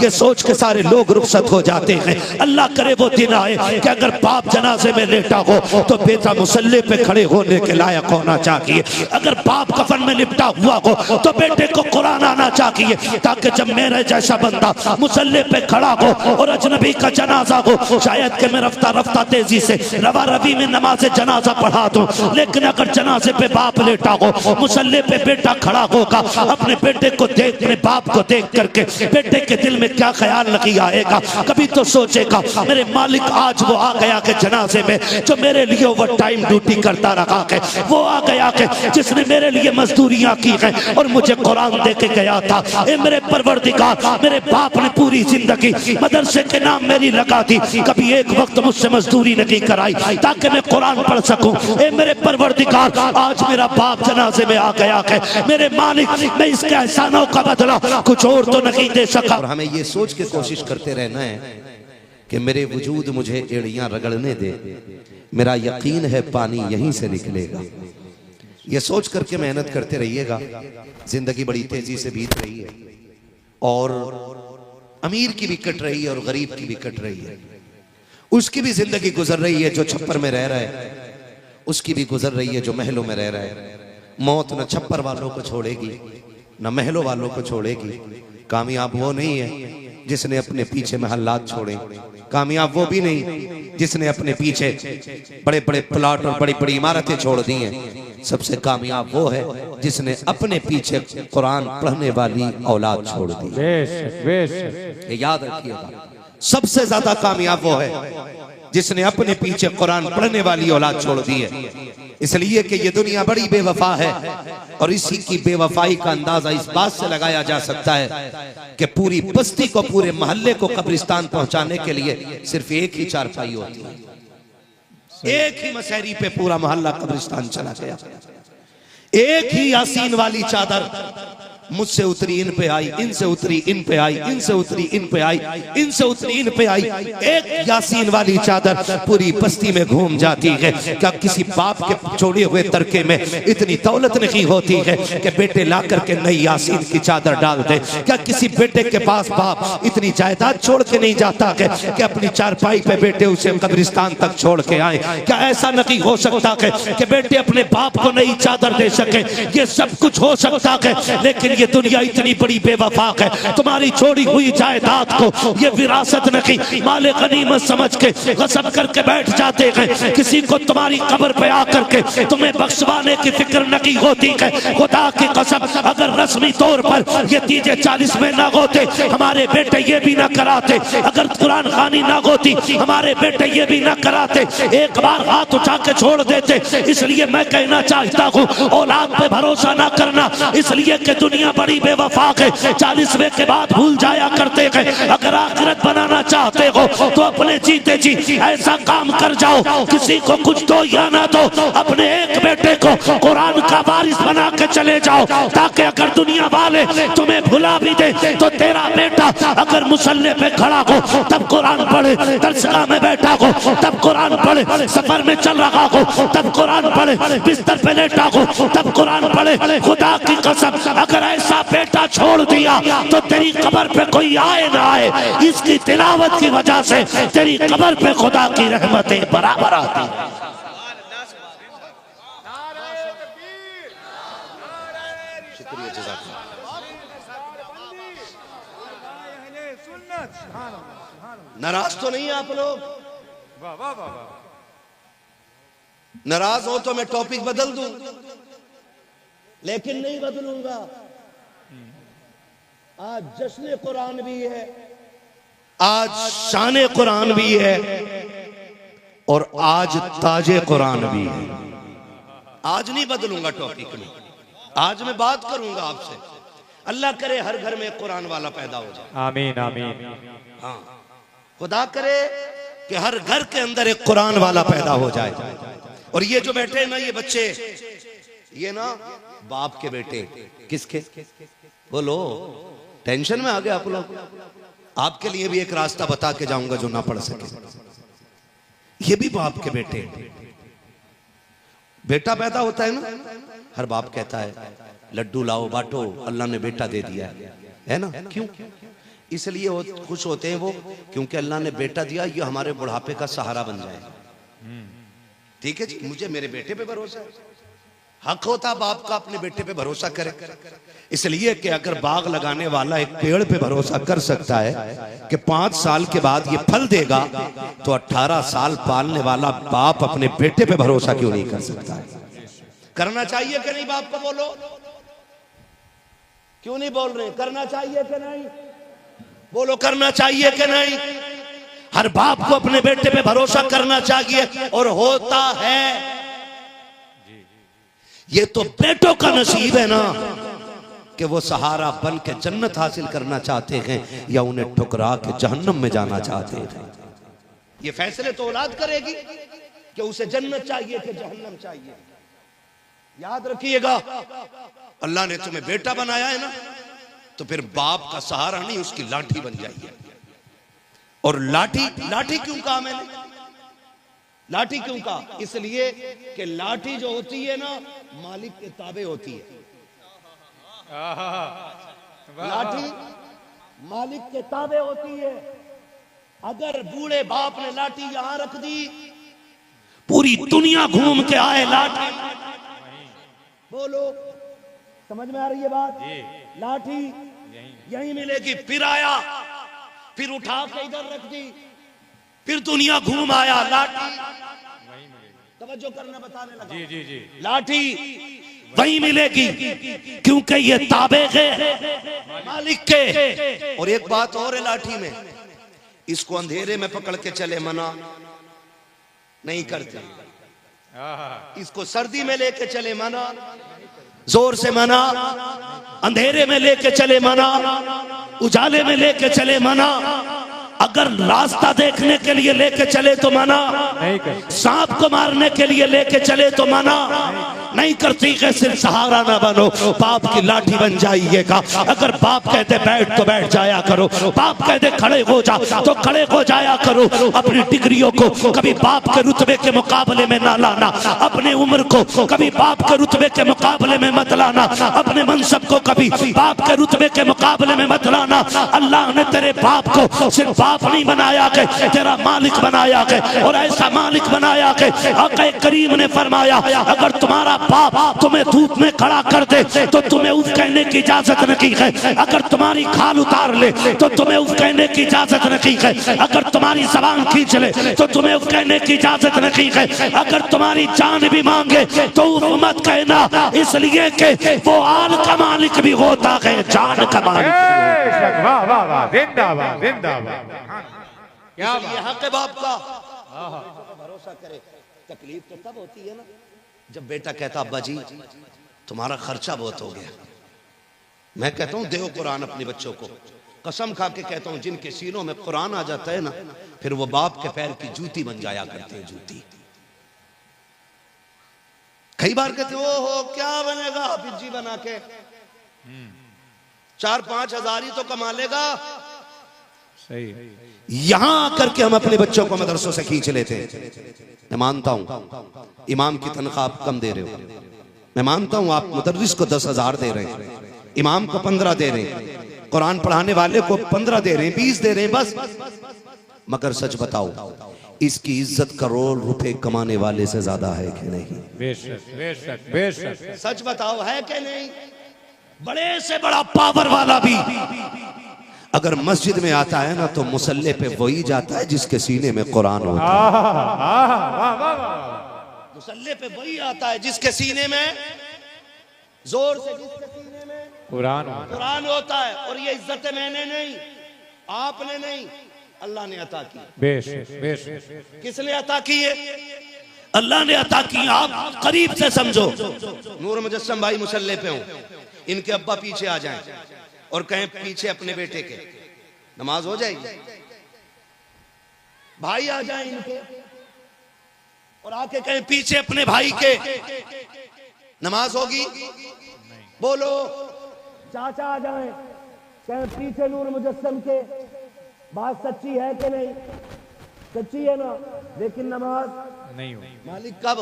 ये सोच के सारे लोग रुखसत हो जाते हैं। अल्लाह करे वो दिन आए कि अगर बाप जनाजे में लेटा हो तो बेटा मुसल्ले पे खड़े होने के लायक होना चाहिए। अगर बाप कफन में लिपटा हुआ हो तो बेटे को कुरान आना चाहिए, ताकि जब मेरे जैसा बंदा मुसल्ले पे खड़ा हो और अजनबी का जनाजा हो, शायद कि मैं रफ्ता रफ्ता तेजी से रवा रवी में नमाज जनाजा पढ़ा दूं। लेकिन अगर जनाजे पे बाप लेटा हो, मुसल्ले पे बेटा खड़ा होगा, अपने बेटे को देख, अपने बाप को देख करके बेटे के दिल में क्या ख्याल नहीं आएगा? कभी तो सोचेगा मेरे मालिक आज वो आ गया के जनाजे में जो मेरे लिए ओवर टाइम ड्यूटी करता रहा है, वो आ गया के जिसने मेरे लिए मजदूरियां की हैं और मुझे कुरान दे के गया था। ए मेरे परवरदिगार, मेरे बाप ने पूरी जिंदगी मदरसे के नाम मेरी लगा दी, कभी एक वक्त मुझसे मजदूरी नहीं कराई ताकि मैं कुरान पढ़ सकूं। ए मेरे परवरदिगार, आज मेरा बाप जनाजे में आ गया है, मेरे मालिक मैं इसके एहसानों का बदला कुछ और तो नहीं दे सका। और हमें ये सोच के कोशिश करते रहना है कि मेरे वजूद मुझे एड़ियां रगड़ने दे, मेरा यकीन है पानी यहीं से निकलेगा। ये सोच करके मेहनत करते रहिएगा। जिंदगी बड़ी तेजी से बीत रही है और अमीर की भी कट रही है और गरीब की भी कट रही है। उसकी भी जिंदगी गुजर रही है जो छप्पर में रह रहा है, उसकी भी गुजर रही है जो महलों में रह रहा है। मौत न छप्पर वालों को छोड़ेगी न महलों वालों को छोड़ेगी। कामयाब वो नहीं है जिसने अपने पीछे महल्लात छोड़े, कामयाब वो भी नहीं जिसने अपने पीछे बड़े बड़े प्लाट और बड़ी बड़ी इमारतें छोड़ दी हैं। सबसे कामयाब वो है जिसने अपने पीछे कुरान पढ़ने वाली औलाद छोड़ दी। ये याद रखिएगा, सबसे ज्यादा कामयाब वो है जिसने अपने पीछे कुरान पढ़ने वाली औलाद छोड़ दी है। इसलिए कि ये दुनिया बड़ी बेवफा है और इसी की बेवफाई का अंदाजा इस बात से लगाया जा सकता है कि पूरी बस्ती को, पूरे मोहल्ले को कब्रिस्तान पहुंचाने के लिए सिर्फ एक ही चारपाई होती है। एक ही मसहरी पे पूरा मोहल्ला कब्रिस्तान चला गया। एक ही यासीन वाली चादर मुझसे उतरी इन पे आई, इनसे उतरी इन पे आई, इनसे उतरी इन पे आई, इनसे उतरी इन पे आई। एक यासीन वाली चादर पूरी बस्ती में घूम जाती है। क्या किसी बाप के छोड़े हुए तरके में इतनी दौलत नहीं होती है कि बेटे ला करके नई यासीन की चादर डाल दे? क्या किसी बेटे के पास बाप इतनी जायदाद छोड़ के नहीं जाता है कि अपनी चारपाई पे बेटे उसे कब्रिस्तान तक छोड़ के आए? क्या ऐसा नहीं हो सकता है कि बेटे अपने बाप को नई चादर दे सके? ये सब कुछ हो सकता है, लेकिन ये दुनिया इतनी बड़ी बेवफा है। तुम्हारी छोड़ी हुई जायदाद को ये विरासत नहीं, माले गनीमत समझ के गसब करके बैठ जाते हैं। किसी को तुम्हारी कब्र पे आकर के तुम्हें बख्शवाने की फिक्र नहीं होती है। खुदा की कसम, अगर रस्मी तौर पर ये तीजे 40 में ना होते, हमारे बेटे ये भी ना कराते। अगर कुरान खानी ना होती, हमारे बेटे ये भी ना कराते। एक बार हाथ उठा के छोड़ देते। इसलिए मैं कहना चाहता हूँ, औलाद पे भरोसा ना करना, इसलिए कि दुनिया बड़ी बेवफा है। 40वें के बाद भूल जाया करते हैं। अगर आखिरत बनाना चाहते हो तो अपने जीते जी ऐसा काम कर जाओ, किसी को कुछ दो या ना दो, अपने एक बेटे को कुरान का वारिस बना के चले जाओ, ताकि अगर दुनिया वाले तुम्हें भुला भी दे तो तेरा बेटा अगर मुसल्ले पे खड़ा हो तब कुरान पढ़े, दरसगाह में बैठा हो तब कुरान पढ़े, सफर में चल रहा हो तब कुरान पढ़े, बिस्तर पे लेटा हो तब कुरान पढ़े। खुदा की कसम, अगर ऐसा बेटा छोड़ दिया तो तेरी कब्र पे कोई आए ना आए, इसकी तिलावत की वजह से तेरी कब्र पे खुदा की रहमतें बराबर आती हैं। नाराज तो नहीं आप लोग? नाराज हो तो मैं टॉपिक बदल दूं, लेकिन नहीं बदलूंगा। आज जश्न कुरान भी है, आज शान कुरान भी है और आज ताजे कुरान भी है। आज नहीं बदलूंगा टॉपिक में, आज मैं बात करूंगा आपसे। अल्लाह करे हर घर में कुरान वाला पैदा हो जाए। आमीन आमीन। हाँ, खुदा करे कि हर घर के अंदर एक कुरान वाला पैदा हो जाए। और ये जो बैठे ना ये बच्चे, ये ना बाप के बेटे, किसके बोलो? टेंशन में आ गए आप लोग। आपके लिए भी एक रास्ता बता के जाऊंगा जो ना पढ़ सके। ये भी बाप के बेटे। बेटा पैदा होता है ना, हर बाप कहता है लड्डू लाओ बांटो, अल्लाह ने बेटा दे दिया है ना? क्यों? इसलिए खुश होते हैं वो, क्योंकि अल्लाह ने बेटा दिया, ये हमारे बुढ़ापे का सहारा बन जाए। ठीक है जी, मुझे मेरे बेटे पे भरोसा है। हक होता बाप का अपने बेटे पे भरोसा करे, इसलिए कि अगर बाग लगाने वाला एक पेड़ पे भरोसा कर सकता है कि 5 साल के बाद ये फल देगा, तो 18 साल पालने वाला बाप अपने बेटे पे भरोसा क्यों नहीं कर सकता है? करना चाहिए कि नहीं? बाप को बोलो, क्यों नहीं बोल रहे? करना चाहिए कि नहीं? बोलो, करना चाहिए कि नहीं? हर बाप को अपने बेटे पे भरोसा करना चाहिए, और होता है। ये तो बेटों का नसीब है ना कि वो सहारा बन के जन्नत हासिल करना चाहते हैं, या उन्हें ठुकरा के जहन्नम में जाना चाहते हैं। ये फैसले तो औलाद करेगी कि उसे जन्नत चाहिए कि जहन्नम चाहिए। याद रखिएगा, अल्लाह ने तुम्हें बेटा बनाया है ना, तो फिर बाप का सहारा नहीं, उसकी लाठी बन जाइए। और लाठी क्यों कहा मैंने? लाठी क्यों कहा? इसलिए कि लाठी जो होती है ना, मालिक के ताबे होती है। लाठी मालिक के ताबे होती है। अगर बूढ़े बाप ने लाठी यहां रख दी, पूरी दुनिया घूम के आए लाठी, बोलो समझ में आ रही है बात? लाठी यहीं मिलेगी। फिर आया, फिर उठा के इधर रख दी, फिर दुनिया घूम आया, लाठी तवज्जो करना बताने लगा। जी जी जी, लाठी वहीं मिलेगी, क्योंकि ये ताबे है मालिक के। और एक बात और है लाठी में, इसको अंधेरे में पकड़ के चले मना नहीं करते, इसको सर्दी में लेके चले मना, जोर से मना, अंधेरे में लेके चले मना, उजाले में लेके चले मना, अगर रास्ता देखने के लिए लेके चले तो मना, सांप को मारने के लिए लेके चले तो मना नहीं करती। कि सिर्फ सहारा ना बनो, बाप की लाठी बन जाइएगा। अगर बाप कहते बैठ तो बैठ जाया करो, बाप कहते खड़े हो जा तो खड़े हो जाया करो। अपनी डिग्रियों को कभी बाप के रुतबे के मुकाबले में ना लाना, अपने उम्र को कभी बाप के रुतबे के मुकाबले में मत लाना, अपने मनसब को कभी बाप के रुतबे के मुकाबले में मत लाना। अल्लाह ने तेरे बाप को सिर्फ बाप नहीं बनाया कि तेरा मालिक बनाया कि, और ऐसा मालिक बनाया कि आका करीम ने फरमाया, अगर तुम्हारा बाप तुम्हें धूप में खड़ा कर दे तो तुम्हें उफ कहने की इजाजत नहीं है। अगर तुम्हारी खाल उतार ले तो तुम्हें उफ कहने की इजाजत नहीं है। अगर तुम्हारी जबान खींच ले तो तुम्हें उफ कहने की इजाजत नहीं है। अगर तुम्हारी जान भी मांगे तो उफ मत कहना, इसलिए कि वो आल का मालिक भी होता है, जान का मालिक। वाह वाह वाह, जिंदाबाद जिंदाबाद। क्या हक है बाप का? भरोसा करे। तकलीफ तो तब होती है ना जब बेटा कहता अब्बा जी तुम्हारा खर्चा बहुत हो गया। मैं कहता हूं दो कुरान अपने बच्चों को, कसम खा के कहता हूं, जिनके सीनों में कुरान आ जाता है ना, फिर वो बाप के पैर की जूती बन जाया करते हैं। जूती कई बार कहते हो क्या बनेगा हाफिज बना के, 4-5 हजार ही तो कमा लेगा। सही। यहां आकर के हम अपने बच्चों को मदरसों से खींच लेते हैं। मैं मानता हूं इमाम की तनख्वाह आप कम दे रहे हो, मैं मानता हूं आप मुदर्रिस को 10,000 दे रहे हैं, इमाम को 15 दे रहे हैं, कुरान पढ़ाने वाले को 15 दे रहे हैं, 20 दे रहे हैं बस। मगर सच बताओ, इसकी इज्जत करोड़ रुपए कमाने वाले से ज्यादा है कि नहीं? बेशक बेशक बेशक। सच बताओ है कि नहीं? बड़े से बड़ा पावर वाला भी अगर मस्जिद में आता है ना, तो मुसल्ले पे वही जाता है जिसके सीने में कुरान होता है। मुसल्ले पे वही आता है जिसके सीने में, जोर से जिसके सीने में कुरान होता है। और ये इज्जत मैंने नहीं, आपने नहीं, अल्लाह ने अता की। बेशक बेशक। किसने अता की है? अल्लाह ने अता की। आप करीब से समझो, नूर मुजस्सम भाई मुसल्ले पे हो, इनके अब्बा पीछे आ जाएं और कहें पीछे अपने बेटे के, नमाज हो जाएगी? भाई आ जाएं इनके और आके कहें पीछे अपने भाई के, नमाज होगी? बोलो। चाचा आ जाएं कहें पीछे नूर मुजस्सम के, बात सच्ची है कि नहीं? सच्ची है ना, लेकिन नमाज नहीं हो। मालिक कब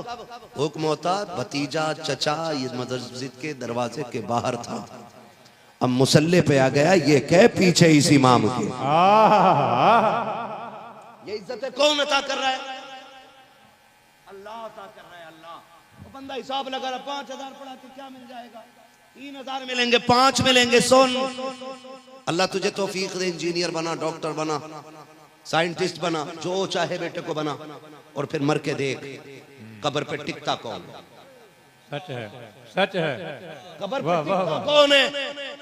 हुक्म होता? भतीजा चचा ये मस्जिद के दरवाजे के बाहर था, अब मुसल्ले पे आ गया, ये कह पीछे इस इमाम के। ये इज्जत कौन अता कर रहा है? अल्लाह अता कर रहा है। अल्लाह। वो बंदा हिसाब लगा रहा, 5000 पढ़ा तो क्या मिल जाएगा? 3000 मिलेंगे, 5 मिलेंगे। सुन, अल्लाह तुझे तौफीक दे, इंजीनियर बना, डॉक्टर बना, साइंटिस्ट बना, जो चाहे बेटे को बना, और फिर मर के देख कब्र पे टिकता कौन? सच है, सच है। कब्र पे टिकता कौन है?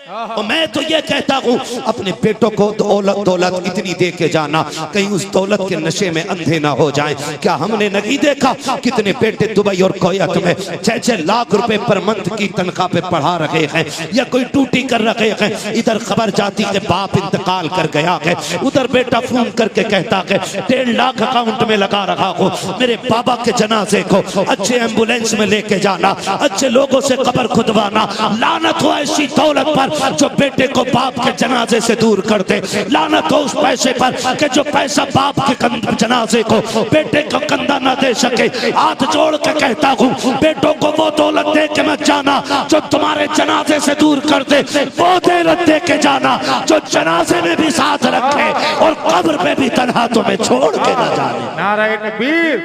और मैं तो ये कहता हूँ अपने बेटों को दौलत इतनी दे के जाना, कहीं उस दौलत के नशे में अंधे ना हो जाएं। क्या हमने नहीं देखा कितने बेटे दुबई और कोयत में 6-6 लाख रुपए पर मंथ की तनख्वाह पे पढ़ा रहे हैं, या कोई टूटी कर रहे हैं। इधर खबर जाती कि बाप इंतकाल कर गया है, उधर बेटा फोन करके कहता है 1.5 लाख अकाउंट में लगा रहा हूँ, मेरे बाबा के जनाजे को अच्छे एम्बुलेंस में लेके जाना, अच्छे लोगों से कब्र खुदवाना। लानत हो ऐसी दौलत पर जो बेटे को बाप के जनाजे से दूर कर दे। लानत हो उस पैसे पर कि जो पैसा बाप के जनाजे को बेटे को कंधा ना दे सके। हाथ जोड़ के कहता हूँ बेटों को वो दौलत दे के मत जाना जो तुम्हारे जनाजे से दूर कर दे, वो दौलत दे के जाना जो जनाजे में भी साथ रखे और कब्र पे भी तन्हा तुम्हें छोड़ के ना जाने। नारे तकबीर,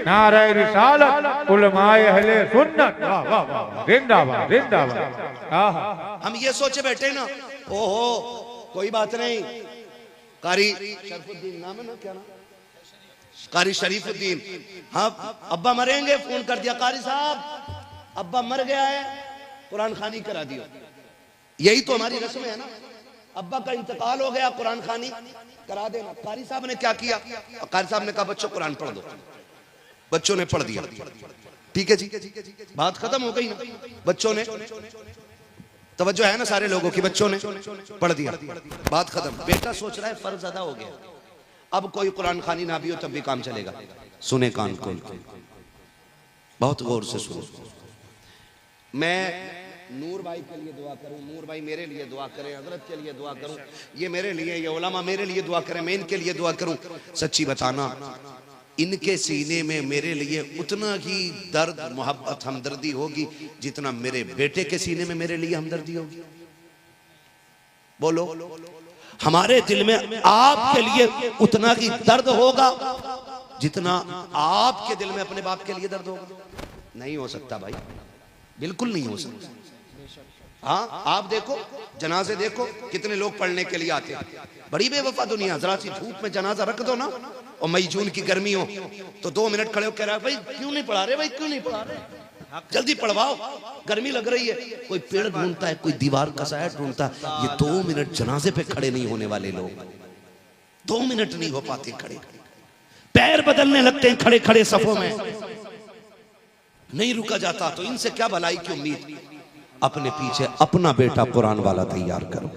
नारे रिसालत, उलमाए अहले सुन्नत, वाह वाह वाह, जिंदाबाद जिंदाबाद। हम ये सोचे बैठे ना, ओहो कोई बात नहीं, कारी शरीफुद्दीन नाम है ना, क्या नाम? कारी शरीफुद्दीन। हाँ, अब्बा मरेंगे, फोन कर दिया कारी साहब अब्बा मर गया है, कुरान खानी करा दियो। यही तो हमारी रस्म है ना, अब्बा का इंतकाल हो गया, कुरान खानी करा देना। कारी साहब ने क्या किया? कारी साहब ने कहा बच्चों कुरान पढ़ दो। बच्चों ने पढ़ दिया, ठीक है जी, बात खत्म हो गई ना। बच्चों ने, तवज्जो है ना सारे लोगों की, बच्चों ने पढ़ दिया, बात खत्म। बेटा सोच रहा है फर्ज अदा हो गया, अब कोई कुरान खानी ना भी हो तब भी काम चलेगा। सुने कान खोल के, बहुत गौर से सुनो। मैं नूर भाई के लिए दुआ करूं, नूर भाई मेरे लिए दुआ करें, हजरत के लिए दुआ करूं, ये मेरे लिए, ये उलमा मेरे लिए दुआ करें, मैं इनके लिए दुआ करूं। सच्ची बताना, इनके सीने में मेरे लिए उतना ही दर्द, मोहब्बत, हमदर्दी होगी जितना मेरे बेटे के सीने में मेरे लिए हमदर्दी होगी। बोलो, हमारे दिल में आपके लिए उतना ही दर्द होगा जितना आपके दिल में अपने बाप के लिए दर्द होगा? नहीं हो सकता भाई, बिल्कुल नहीं हो सकता। हाँ, आप देखो जनाजे, देखो कितने लोग पढ़ने के लिए आते हैं। बड़ी बेवफा दुनिया, जरा सी धूप में जनाजा रख दो ना, और मई जून की गर्मी हो तो 2 मिनट खड़े हो, कह रहा है भाई क्यों नहीं पढ़ा रहे, भाई क्यों नहीं पढ़ा रहे, जल्दी पढ़वाओ, गर्मी लग रही है। कोई पेड़ ढूंढता है, कोई दीवार का साया ढूंढता है। ये 2 मिनट जनाजे पे खड़े नहीं होने वाले लोग, 2 मिनट नहीं हो पाते खड़े, पैर बदलने लगते हैं खड़े खड़े सफों में, नहीं रुका जाता। तो इनसे क्या भलाई की उम्मीद? अपने पीछे अपना बेटा कुरान वाला तैयार करो,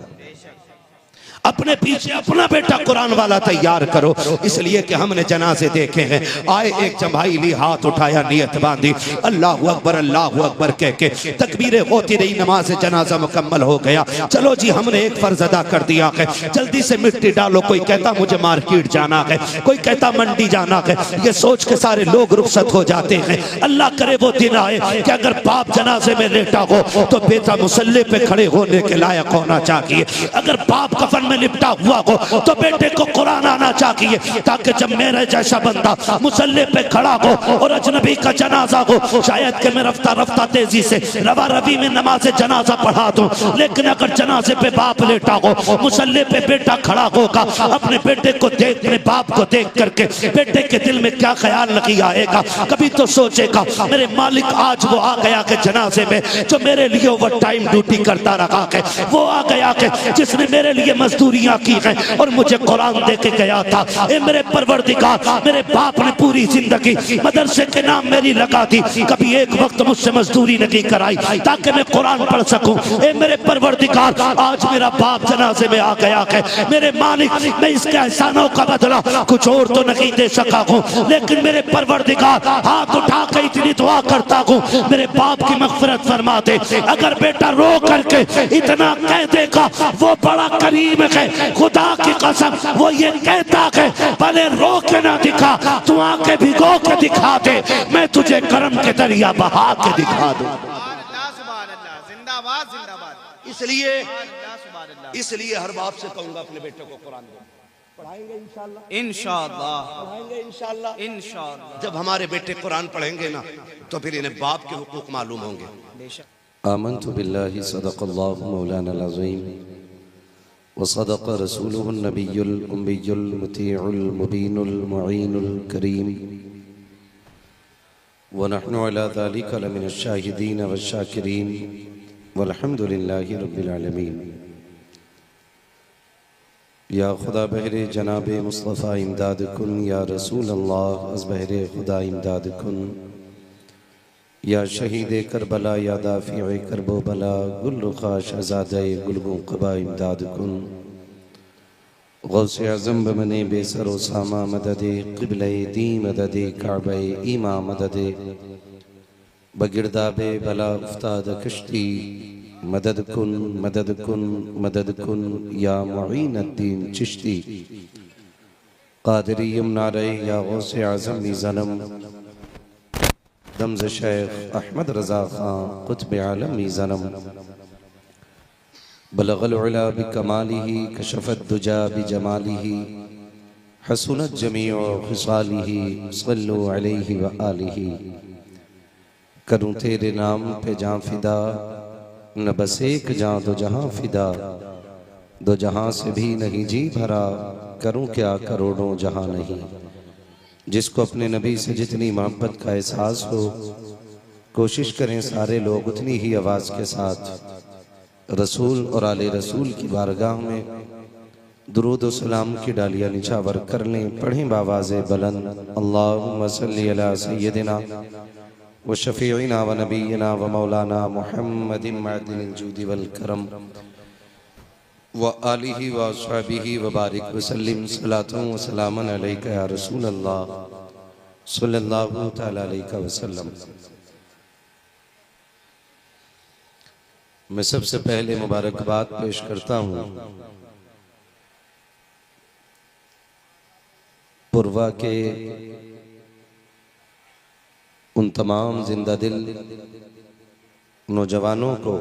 अपने पीछे अपना बेटा कुरान वाला तैयार करो। इसलिए कि हमने जनाजे देखे हैं, आए एक जमाईली हाथ उठाया, नियत बांधी, अल्लाहु अकबर कह के तकबीरें होती रही, नमाज जनाजा मुकम्मल हो गया। चलो जी, हमने एक फर्ज अदा कर दिया है, जल्दी से मिट्टी डालो। कोई कहता मुझे मार्केट जाना है, कोई कहता मंडी जाना है। ये सोच के सारे लोग रुखसत हो जाते हैं। अल्लाह करे वो दिन आए कि अगर बाप जनाजे में लेटा हो तो बेटा मुसल्ले पे खड़े होने के लायक होना चाहिए। अगर बाप कफन में लिपटा हुआ हो तो बेटे को कुरान आना चाहिए, ताकि जब मेरे जैसा बंदा मुसल्ले पे खड़ा हो और अजनबी का जनाजा हो, शायद कि मैं रफ्ता रफ्ता तेजी से रवा रवी में नमाज जनाजा पढ़ा दूं। लेकिन अगर जनाजे पे बाप लेटा हो, मुसल्ले पे बेटा खड़ा होगा, अपने बेटे को देख, अपने बाप को देख करके बेटे के दिल में क्या ख्याल नहीं आएगा? कभी तो सोचेगा मेरे मालिक आज वो आ गया के जनाजे में जो मेरे लिए ओवर टाइम ड्यूटी करता रहा है, वो आ गया के जिसने मेरे लिए मजदूरियां की है और मुझे कुरान दे के गया था। ए मेरे परवरदिगार, मेरे बाप ने पूरी जिंदगी मदरसे के नाम मेरी लगा दी, कभी एक वक्त मुझसे मजदूरी नहीं कराई ताकि मैं कुरान पढ़ सकूं। ए मेरे परवरदिगार, आज मेरा बाप जनाजे में आ गया है, मेरे मालिक मैं इसके एहसानों का बदला कुछ और तो नहीं दे सका हूं, लेकिन मेरे परवरदिगार हाथ उठा के इतनी दुआ करता हूं, मेरे बाप की मगफिरत फरमा दे। अगर बेटा रो करके इतना कह देगा वो बड़ा करीम है, खुदा की कसम वो ये कहता है भले रो के ना दिखा, तू आके भिगो के दिखा दे, मैं तुझे करम के दरिया बहा के दिखा दूं। जिंदाबाद जिंदाबाद। इसलिए इसलिए हर बाप से कहूंगा अपने बेटे को कुरान दो। पढ़ाएंगे इंशाअल्लाह, इंशाअल्लाह, पढ़ाएंगे इंशाअल्लाह। इंशाअल्लाह। जब हमारे बेटे कुरान पढ़ेंगे ना तो फिर इन्हें बाप के हुकूक मालूम होंगे। आमन्तु बिल्लाहि सदक़ल्लाहु मौलाना अज़ीम व सदक़ रसूलुहुन नबियुल उम्मियुल मुतीउल मुबीनुल मुईनुल करीम व नहनु अला ज़ालिका लमिनश शाहिदीन व शाकिरीन वल्हम्दुलिल्लाहि रब्बिल आलमीन। या खुदा बहरे जनाब मुस्तफ़ा इमदाद कुन, या रसूल अल्लाह अज़ बहरे खुदा इमदाद कुन, या शहीद करबला या दाफ़िए करबो बला गुल रुखा शहज़ादे गुलगों क़बा इमदाद कुन। गौसे आज़म बमने बेसरो सामा मददे क़िबले दी मददे काबे ईमा मददे बगिरदाबे बला उफ्ताद कश्ती मदद कुन मदद कुन मदद कुन या मुईन अद्दीन चिश्ती क़ादिरी यमनारे या गौसे आज़म मीज़नम दम्ज़ शेख अहमद रज़ा खां क़ुत्ब आलम मीज़नम बलगल उला बिकमालिही कशफत दुजा बिजमालिही हसनत जमीउ खिसालिही सल्लु अलैहि व आलिही। करूं तेरे नाम पे जां फिदा, न बस एक जां दो जहां फिदा, दो जहां से भी नहीं जी भरा, करूं क्या करोड़ों जहां नहीं। जिसको अपने नबी से जितनी मोहब्बत का एहसास हो, कोशिश करें सारे लोग उतनी ही आवाज़ के साथ रसूल और आले रसूल की बारगाह में दुरूद व सलाम की डालियाँ निछावर कर लें। पढ़ें बावाज़े बुलंद अल्लाहुम्मा सल्ली अला सय्यदिना व शफ़ीइना व नबीना व मौलाना मुहम्मदिन मअदिनिल जूदि वल करम व आलिहि व अस्हाबिहि व बारिक व सल्लिम सलातन व सलामन अलैका या रसूल अल्लाह सल्लल्लाहु तआला अलैहि वसल्लम। मैं सबसे पहले मुबारकबाद पेश करता हूँ पुरवा के उन तमाम जिंदा दिल नौजवानों को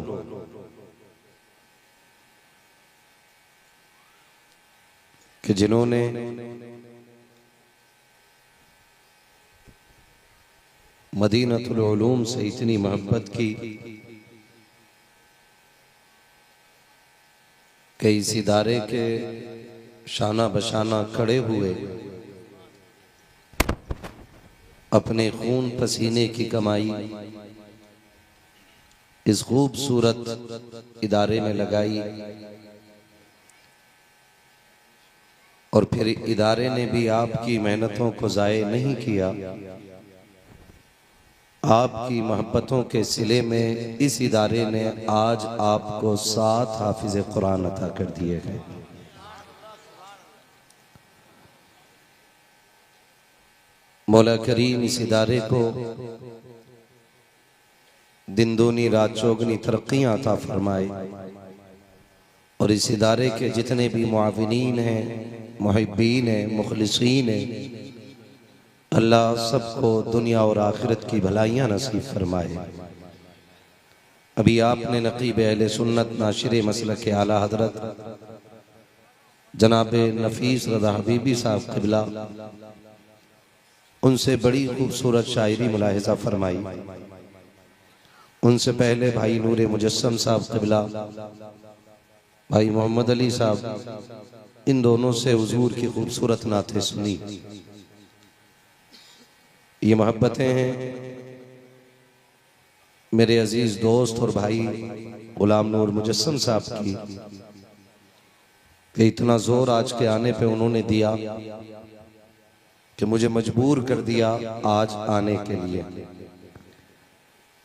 कि जिन्होंने मदीनतुल उलूम से इतनी मोहब्बत की कि इस इदारे के शाना बशाना खड़े हुए अपने खून पसीने की कमाई इस खूबसूरत इदारे में लगाई और फिर इदारे ने भी आपकी मेहनतों को ज़ाये नहीं किया। आपकी मोहब्बतों के सिले में इस इदारे ने आज आपको 7 हाफिज कुरान अता कर दिए हैं। मौला करीम इस इदारे को दिन दूनी रात चौगनी तरक्कियां अता फरमाए और इस इदारे के जितने भी मुआविनीन हैं, मुहिब्बीन हैं, मुखलिसीन हैं, अल्लाह सबको दुनिया और आखिरत की भलाइयाँ नसीब फरमाए। अभी आपने नकीब अहले सुन्नत नाशिर मसलक के आला हजरत जनाब नफीस रज़ा हबीबी साहब क़िबला उनसे बड़ी खूबसूरत शायरी मुलाहिज़ा फरमाई। उनसे पहले भाई नूर मुजस्सम साहब क़िबला, भाई मोहम्मद अली साहब, इन दोनों से हुजूर की खूबसूरत नातें सुनी। ये मोहब्बतें हैं मेरे अजीज दोस्त और भाई गुलाम नूर मुजस्सम साहब की कि इतना जोर आज के आने पे उन्होंने दिया कि मुझे मजबूर कर दिया आज आने के लिए।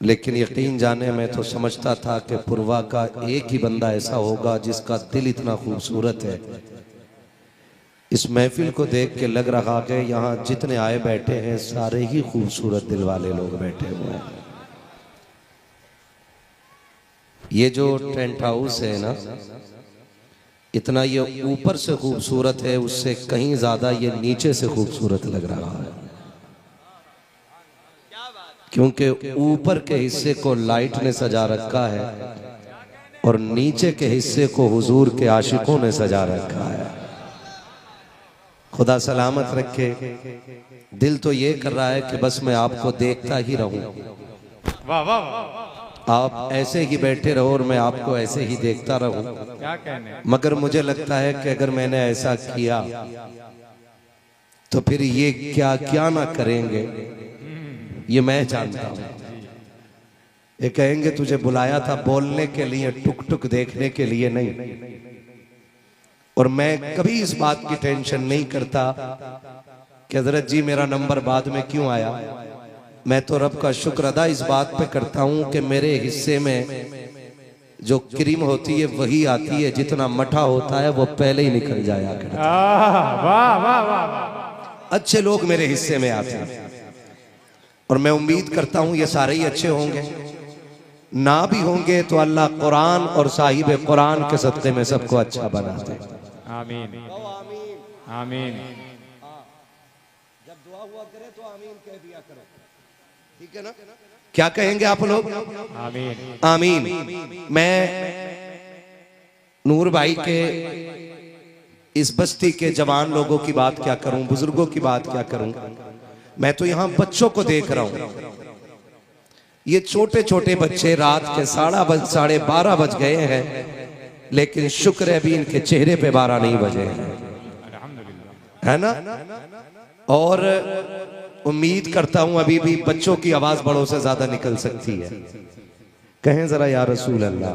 लेकिन यकीन जाने मैं तो समझता था कि पुरवा का एक ही बंदा ऐसा होगा जिसका दिल इतना खूबसूरत है। इस महफिल को देख के लग रहा कि यहाँ जितने आए बैठे हैं सारे ही खूबसूरत दिल वाले लोग बैठे हुए हैं। ये जो टेंट हाउस है ना, इतना ये ऊपर से खूबसूरत है, उससे कहीं ज्यादा ये नीचे से खूबसूरत लग रहा है, क्योंकि ऊपर के हिस्से को लाइट ने सजा रखा है और नीचे के हिस्से को हुजूर के आशिकों ने सजा रखा है। खुदा सलामत रखे। दिल तो ये कर रहा है कि बस मैं आपको देखता ही रहूं, वाह वाह वाह, आप ऐसे ही बैठे रहो और मैं आपको ऐसे ही देखता रहूं। क्या कहने। मगर मुझे लगता है कि अगर मैंने ऐसा किया तो फिर ये क्या क्या ना करेंगे, ये मैं जानता हूं। ये कहेंगे तुझे बुलाया था बोलने के लिए, टुक टुक देखने के लिए नहीं। और मैं कभी इस बात की टेंशन नहीं करता कि हजरत जी मेरा नंबर बाद में क्यों आया। मैं तो रब का शुक्र अदा इस बात पे करता हूं कि मेरे हिस्से में जो क्रीम होती है वही आती है, जितना मठा होता है वो पहले ही निकल जाया करता है। वाह वाह वाह, अच्छे लोग मेरे हिस्से में आते हैं और मैं उम्मीद करता हूं ये सारे ही अच्छे होंगे। ना भी होंगे तो अल्लाह कुरान और साहिब कुरान के सदक़े में सबको अच्छा बनाते हैं। आमीन आमीन। जब दुआ हुआ करे तो आमीन कह दिया करो, ठीक है ना? क्या कहेंगे आप लोग? आमीन आमीन। मैं नूर भाई के इस बस्ती के जवान लोगों की बात क्या करूं, बुजुर्गों की बात क्या करूं। मैं तो यहां बच्चों को देख रहा हूं। ये छोटे छोटे बच्चे रात के 12:30 बज गए हैं, लेकिन शुक्र है अभी इनके चेहरे पे 12 नहीं बजे हैं, है ना? और उम्मीद करता हूं अभी भी बच्चों की आवाज बड़ों से ज्यादा निकल सकती है। कहें जरा या रसूल अल्लाह।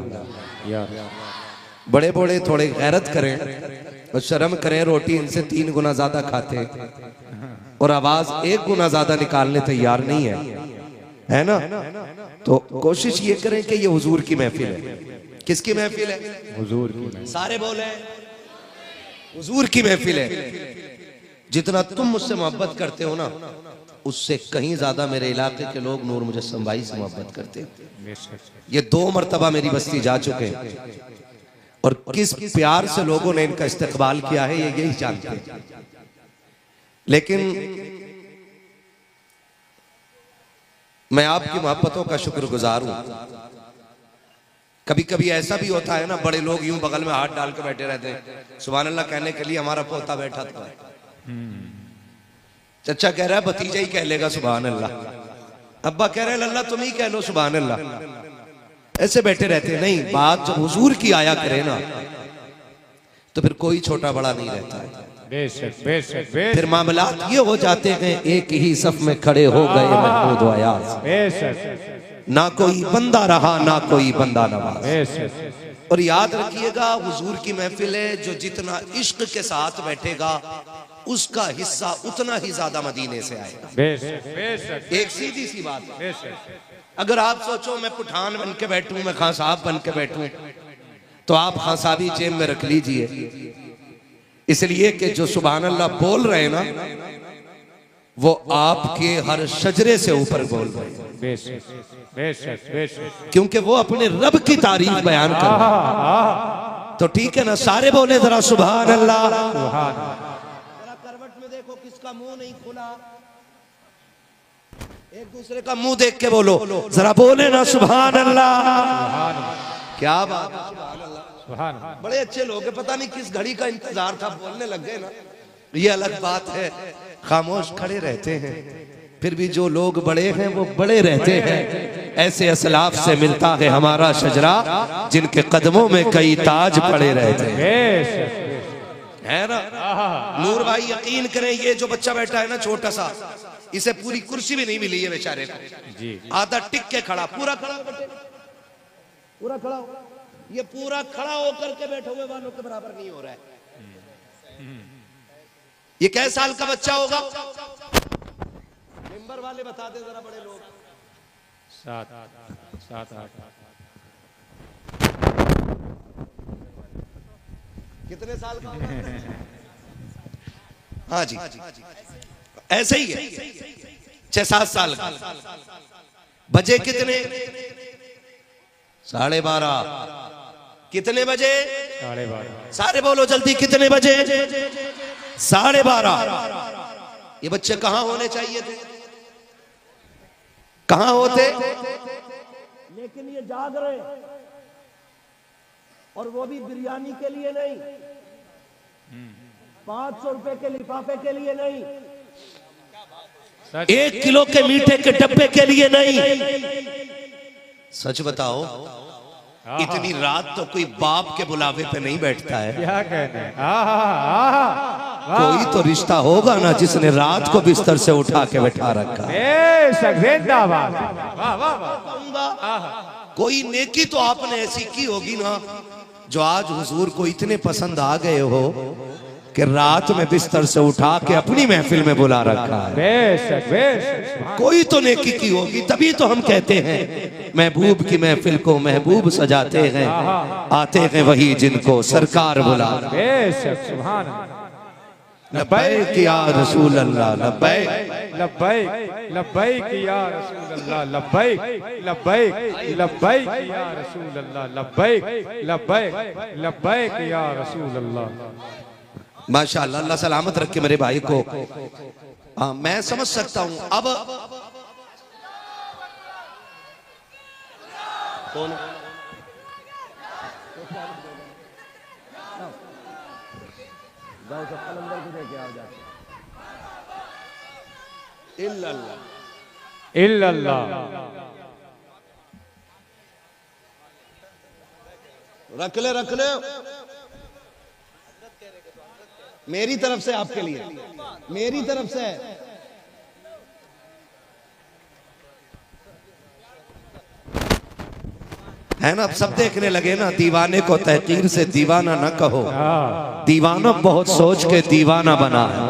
बड़े बड़े थोड़े गैरत करें और शर्म करें, रोटी इनसे 3 गुना ज्यादा खाते हैं और आवाज 1 गुना ज्यादा निकालने तैयार नहीं है ना? तो कोशिश ये करें कि ये हुजूर की महफिल है। किसकी महफिल है? हुजूर की। सारे बोले हुजूर की महफिल है। जितना तुम मुझसे मोहब्बत करते हो ना, उससे कहीं ज्यादा मेरे इलाके के लोग नूर मुजस्सम भाई से मोहब्बत करते हैं। ये 2 मरतबा मेरी बस्ती जा चुके हैं और किस प्यार से लोगों ने इनका इस्तकबाल किया है ये यही जानते हैं। लेकिन मैं आपकी मोहब्बतों का शुक्रगुजार हूं। कभी कभी ऐसा भी होता है ना, बड़े लोग यूं बगल में हाथ डाल के बैठे रहते हैं, सुभान अल्लाह कहने के लिए हमारा पोता बैठा था। चचा कह रहा है भतीजा ही कह लेगा सुभान अल्लाह, अब्बा कह रहे हैं अल्लाह तुम ही कह लो सुभान अल्लाह। ऐसे बैठे रहते हैं। नहीं, बात जब हुजूर की आया करे ना तो फिर कोई छोटा बड़ा नहीं रहता है। बेशक बेशक बेशक। फिर मामलात ये हो जाते हैं, एक ही सफ में खड़े हो गए महमूद व अयाज, बेशक। ना कोई बंदा रहा ना कोई बंदा नवाज। बेशक। और याद रखिएगा हुजूर की महफिल है, जो जितना इश्क के साथ बैठेगा उसका हिस्सा उतना ही ज्यादा मदीने से आएगा। बेशक बेशक। एक सीधी सी बात है। बेशक। अगर आप सोचो मैं पठान बन के बैठूं, मैं खान साहब बन के बैठूं, तो आप खान साहबी जेब में रख लीजिए, इसलिए कि जो सुभान अल्लाह बोल रहे हैं ना वो आपके हर शजरे से ऊपर बोल रहे हैं। बेशक बेशक बेशक। क्योंकि वो अपने रब की तारीफ बयान कर रहे हैं। तो ठीक है ना, सारे बोले जरा सुभान अल्लाह। जरा करवट में देखो किसका मुंह नहीं खुला, एक दूसरे का मुंह देख के बोलो, जरा बोले ना सुभान अल्लाह। क्या बात है, सुभान अल्लाह। बड़े अच्छे लोग हैं, पता नहीं किस घड़ी का इंतजार था, बोलने लग गए ना, ये अलग बात है। खामोश खड़े रहते हैं, फिर भी जो लोग बड़े हैं वो बड़े रहते हैं। ऐसे असलाफ से मिलता है हमारा शजरा, जिनके कदमों में कई ताज पड़े रहते हैं, है ना? नूर भाई यकीन करें, ये जो बच्चा बैठा है ना छोटा सा, इसे पूरी कुर्सी भी नहीं मिली है बेचारे को। आधा टिक के खड़ा, पूरा खड़ा, पूरा खड़ा, ये पूरा खड़ा होकर के बैठे हुए वालों के बराबर नहीं हो रहा है। ये कै साल का बच्चा होगा? मेंबर वाले बता दे जरा, बड़े लोग। 7 8। कितने साल का होगा? हाँ जी, ऐसे ही है, 6-7 साल का। बजे कितने? 12:30। कितने बजे? 12:30। सारे बोलो जल्दी, कितने बजे? 12:30। ये बच्चे कहां होने चाहिए थे? कहां होते? लेकिन ये जाग रहे। और वो भी बिरयानी के लिए नहीं, 500 रुपए के लिफाफे के लिए नहीं, 1 किलो के मीठे के डब्बे के लिए नहीं। सच बताओ, इतनी रात तो कोई बाप के बुलावे पे नहीं बैठता है। क्या कहते हैं? कोई तो रिश्ता होगा ना जिसने रात को बिस्तर से उठा के बैठा रखा। जिंदाबाद। वाह वाह वाह। कोई नेकी तो आपने ऐसी की होगी ना जो आज हुजूर को इतने पसंद आ गए हो कि रात में बिस्तर से उठा के अपनी महफिल में बुला रखा है। बेशक बेशक। कोई तो नेकी की होगी, तभी तो हम कहते हैं महबूब की महफिल को महबूब सजाते हैं, आते हैं वही जिनको सरकार बुला। बेशक सुभान अल्लाह। लब्बैक या रसूल अल्लाह, लब्बैक लब्बैक लब्बैक या रसूल अल्लाह, लब्बैक लब्बैक लब्बैक या रसूल अल्लाह, लब्बैक लब्बैक लब्बैक या रसूल अल्लाह। माशाअल्लाह, अल्लाह सलामत रखे मेरे भाई को। हाँ, मैं समझ सकता हूं। अब कौन जाओ सब कलंदर को देके आओ जाके। इल्लल्लाह इल्लल्लाह। रख ले, रख ले। मेरी तरफ से आपके लिए, मेरी तरफ से। है ना, अब सब देखने लगे ना। दीवाने को तहकीर से दीवाना न कहो, दीवाना बहुत सोच के दीवाना बना है।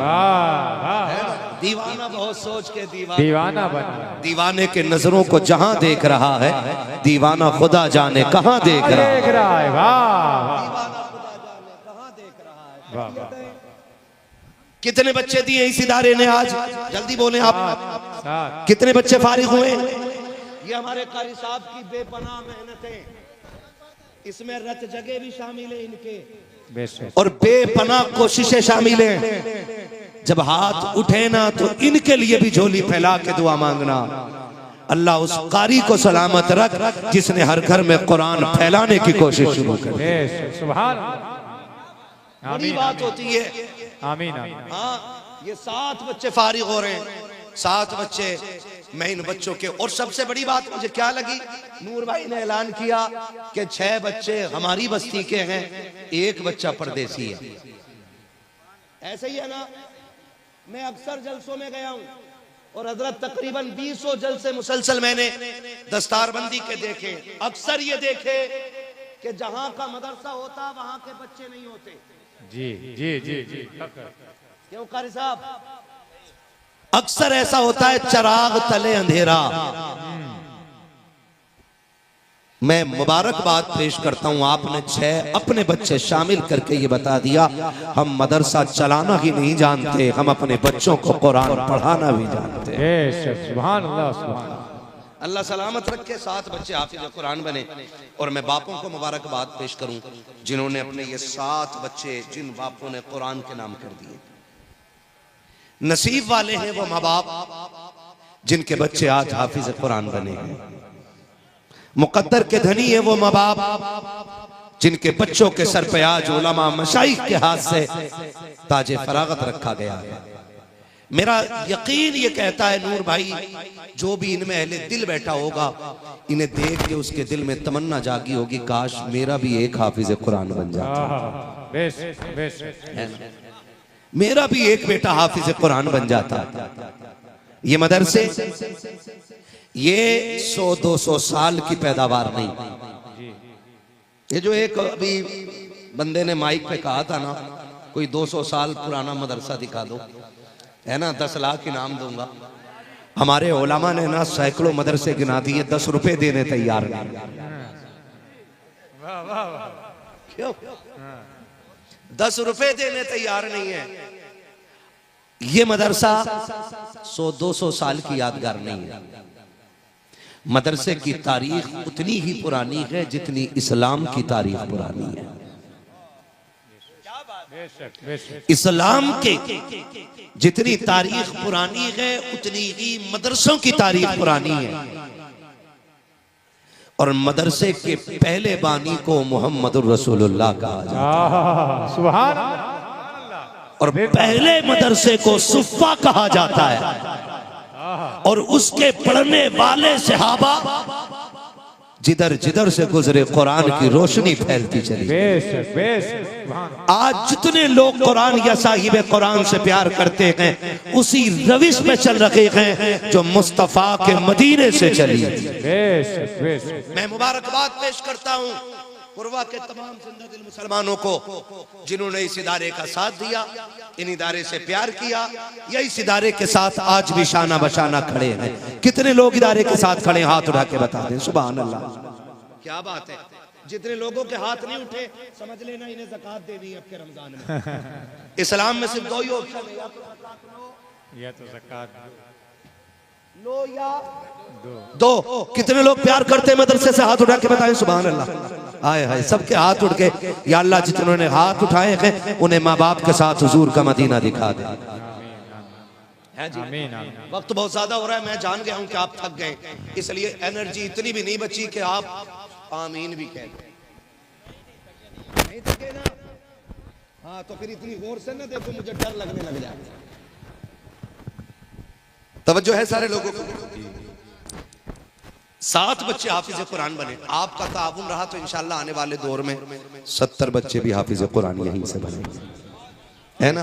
दीवाना बहुत सोच के दीवाना बना। दीवाने के नजरों को जहां देख रहा है, दीवाना खुदा जाने कहां देख रहा है। वाह वाह। कितने बच्चे दिए इस इदारे ने आज? जल्दी बोले आप, कितने बच्चे फारिग हुए? ये हमारे कारी साहब की बेपनाह मेहनतें, इसमें रत जगह भी शामिल है इनके, और बेपनाह कोशिशें शामिल हैं। जब हाथ उठे ना तो इनके लिए भी झोली फैला के दुआ मांगना। अल्लाह उस कारी को सलामत रख जिसने हर घर में कुरान फैलाने की कोशिश शुरू कर दी। सुभान। बड़ी बात होती है। आमीन आमीन। हाँ, ये 7 बच्चे फारिग हो रहे हैं, 7 बच्चे। मैं इन बच्चों के, और सबसे बड़ी बात मुझे क्या लगी, नूर भाई ने ऐलान किया कि 6 बच्चे हमारी बस्ती के हैं, 1 बच्चा परदेसी है। ऐसे ही है ना? मैं अक्सर जलसों में गया हूं और हजरत तकरीबन 20 जलसे मुसलसल मैंने दस्तारबंदी के देखे। अक्सर ये देखे कि जहां का मदरसा होता वहां के बच्चे नहीं होते। जी जी जी जी। क्यों कारी साहब? अक्सर ऐसा होता है, चराग तले अंधेरा। मैं मुबारकबाद पेश करता हूं, आपने 6 अपने बच्चे शामिल करके ये बता दिया हम मदरसा चलाना ही नहीं जानते, हम अपने बच्चों को कुरान पढ़ाना भी जानते हैं। सुभान अल्लाह सुभान। अल्लाह सलामत रखे, 7 बच्चे हाफिज कुरान बने। और मैं बापों को मुबारकबाद पेश करूं जिन्होंने अपने ये 7 बच्चे, जिन बापों ने कुरान के नाम कर दिए। नसीब वाले हैं वो माँ बाप जिनके बच्चे आज हाफिज कुरान बने हैं। मुकद्दर के धनी है वो माँ बाप जिनके बच्चों के सर पे आज उलमा मशाइख के हाथ से ताजे फरागत रखा गया है। मेरा यकीन ये कहता है नूर भाई, जो भी इनमें अहले दिल बैठा होगा, इन्हें देख के उसके दिल में तमन्ना जागी होगी, काश मेरा भी एक हाफिज कुरान बन जाता, मेरा भी एक बेटा हाफिज कुरान बन जाता। ये मदरसे ये 100-200 साल की पैदावार नहीं। ये जो एक अभी बंदे ने माइक पे कहा था ना, कोई 200 साल पुराना मदरसा दिखा दो, है ना, 10 लाख इनाम दूंगा। हमारे उलमा ने ना सैकड़ों मदरसे गिना दिए, 10 रुपए देने तैयार नहीं। क्यों 10 रुपए देने तैयार नहीं है? ये मदरसा 100-200 साल की यादगार नहीं है। मदरसे की तारीख उतनी ही पुरानी है जितनी इस्लाम की तारीख पुरानी है। इस्लाम के जितनी तारीख पुरानी है उतनी ही मदरसों की तारीख पुरानी है। और मदरसे के पहले बानी को मोहम्मदुर रसूलुल्लाह कहा जाता सुभान और पहले मदरसे को सुफ़ा कहा जाता है और उसके पढ़ने वाले सहाबा जिधर जिधर से गुजरे कुरान की रोशनी फैलती चली। बेशक बेशक सुभान आज जितने लोग कुरान या साहिब कुरान से प्यार करते हैं उसी रविश में चल रहे हैं जो मुस्तफ़ा के मदीने से चली। बेशक बेशक मैं मुबारकबाद पेश करता हूँ कुर्वा के तमाम जिंदा दिल मुसलमानों को जिन्होंने इस इदारे का साथ दिया, इन इदारे से प्यार किया, या इस इदारे के साथ आज भी शाना बशाना खड़े हैं। कितने लोग इदारे के साथ खड़े, हाथ उठा के बता दें सुभान अल्लाह। क्या बात है, जितने लोगों के हाथ नहीं उठे समझ लेना इन्हें ज़कात देनी है आपके रमजान में। इस्लाम में सिर्फ दो ही ऑप्शन है, या तो ज़कात लो या तो ज़कात लो या दो। कितने लोग प्यार करते हैं मदरसे से, हाथ उठा के बताएं सुभान अल्लाह। आए हाय सबके हाथ उठ गए। या अल्लाह जितनों ने हाथ उठाए हैं उन्हें माँ बाप के साथ हुजूर का मदीना दिखा दे। है जी। आमीन आमीन। वक्त बहुत ज्यादा हो रहा है, मैं जान गया हूं कि आप थक गए, इसलिए एनर्जी इतनी भी नहीं बची कि आप आमीन भी कह दें। नहीं थके ना? हाँ तो फिर इतनी गौर से ना देखो, मुझे डर लगने लग जाए। तवज्जो है सारे लोगों को। 7 बच्चे हाफिज कुरान बने, आपका ताउन रहा तो इंशाल्लाह आने वाले दौर में 70 बच्चे भी हाफिज कुरान यहीं से बने, है ना।